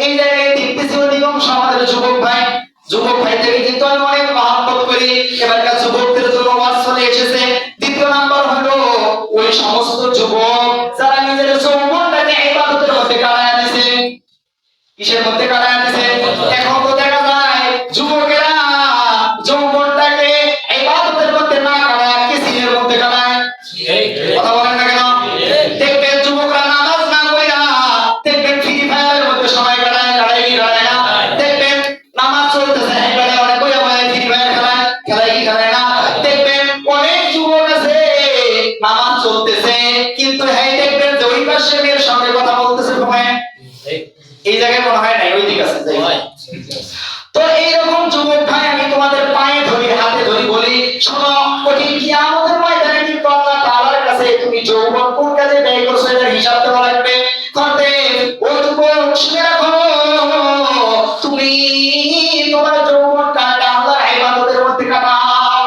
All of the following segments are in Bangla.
এই জায়গায় দেখতেছি অধিকাংশ আমাদের যুবক ভাইদেরকে কিন্তু আমি অনেক মহব্বত করি। এবারকার যুবকদের জন্য ওয়াজ চলে এসেছে। দ্বিতীয় নাম্বার হলো ওই সমস্ত যুবক যারা নিজের যৌবনটাকে ইবাদতের মধ্যে কাটায় দিয়েছে। কিসের মধ্যে কাটায় দিয়েছে? এখন তো দেখা যায় যুবকেরা যৌবনটাকে ইবাদতের মধ্যে না কাটায় কিসের মধ্যে কাটায়? কথা বলেন না কেন? দেখবেন যুবকরা নামাজ না পড়া দেখবেন ফ্রি ফায়ারের মধ্যে সময় কাটায় কি কাটায় না? দেখবেন নামাজ চলতেছে এবারে অনেক বইয়া ফ্রি ফায়ার খেলায় কি খেলায় না? দেখবেন অনেক যুবক আছে নামাজ চলতেছে কিন্তু হ্যাঁ দেখবেন যে ওই পাশে মেয়ের সঙ্গে কথা বলতেছে ফোনে। এই জায়গায় মনে হয় নাই ওই দিক আছে। তো এইরকম যুবক ভাই আমি তোমাদের পায়ে ধরি হাতে ধরি বলি শোনো, কঠিন কিয়ামতের ময়দানে কিন্তু আল্লাহ তাআলার কাছে তুমি যৌবন কোন কাজে ব্যয় করছো এর হিসাব দেওয়া লাগবে। করতে ও যুবক শুনে রাখো, তুমি তোমার যৌবন কালটা আল্লাহর ইবাদতের মধ্যে কাটাও।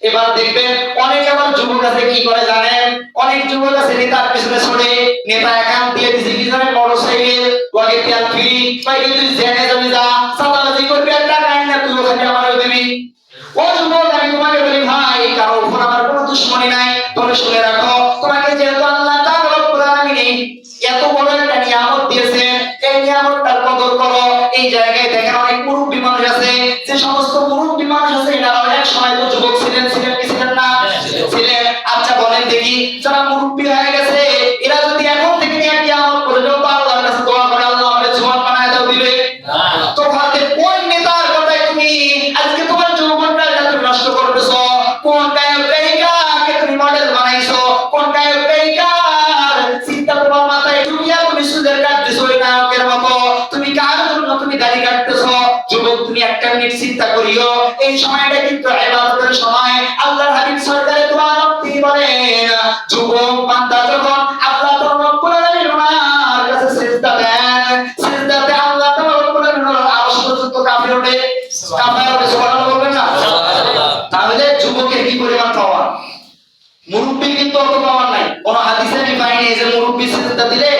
এবার দেখবেন অনেক আমার যুবক আছে কি করে জানেন? অনেক যুবক আছে নেতার পিছনে ছড়ে, নেতা একাউন্ট দিয়ে দিছে কি জানেন? মোটরসাইকেল ওয়াগে তেল ফ্রি ভাই তুই জেনে যাবি যা সালামাজি করবি আর টাকা আইন না তুই ওখানে আমারও দিবি। ও যুবক আমি তোমাকে বলি ভাই কারোর উপর আমার কোনো দুশমনী নাই, তবে শুনে রাখো তোমাকে যেহেতু আল্লাহ তাআলা রব্বুল আলামিন এত বড় একটা নিয়ামত দিয়েছেন এই নিয়ামতটার কদর করো। এই জায়গায় দেখেন অনেক মুরব্বী মানুষ আছে, যে সমস্ত মুরব্বী মানুষ আছে এনারা অনেক সময় তো যুবক ছিলেন কি ছিলেন না? ছিলেন। আচ্ছা বলেন দেখি যারা মুরব্বী হয়ে গেছে এরা যদি এখন থেকে নিয়ে কিয়ামত পর্যন্ত আল্লাহর কাছে দোয়া করে আল্লাহ আমাদের জীবন বানায় দাও দিবে? তো ভাবতে কোন নেতার কথায় তুমি আজকে তোমার যৌবনটা তুমি নষ্ট করতেছো? কোন গায়িকাকে তুমি মডেল বানাইছো? কোন গায়িকার চিন্তা তোমার মাথায় ঢুকিয়া তুমি সুদের কাটতেছো ওই নায়কের মতো? তুমি কার জন্য তুমি দাড়ি কাটতেছো? যুবক তুমি একটা মিনিট চিন্তা করিও, এই সময়টা কিন্তু ইবাদতের সময়। আল্লাহর হাবিব সরকারে দোয়া তিনি বলেন যুবক বান্দা যখন আল্লাহ তাআলা রব্বুল আলামিন ওনার কাছে সিজদা দেন, সিজদাতে আল্লাহ তাআলা রব্বুল আলামিন আরশ পর্যন্ত কাঁপে ওঠে। সুবহানাল্লাহ বলবেন না? তাহলে যুবকের কি পরিমাণ পাওয়ার? মুরব্বি কিন্তু অত পাওয়ার নাই। কোন হাদিসে আমি পাইনি যে মুরব্বি সিজদা দিলে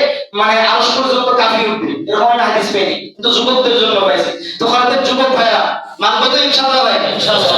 মানে আরশ পর্যন্ত কাঁপে উঠবে, এরকম একটা হাদিস পাইনি, কিন্তু যুবকদের জন্য পাইছি। তো খরতের যুবক ভাইরা মানবে তো ইনশাআল্লাহ ভাই? ইনশাআল্লাহ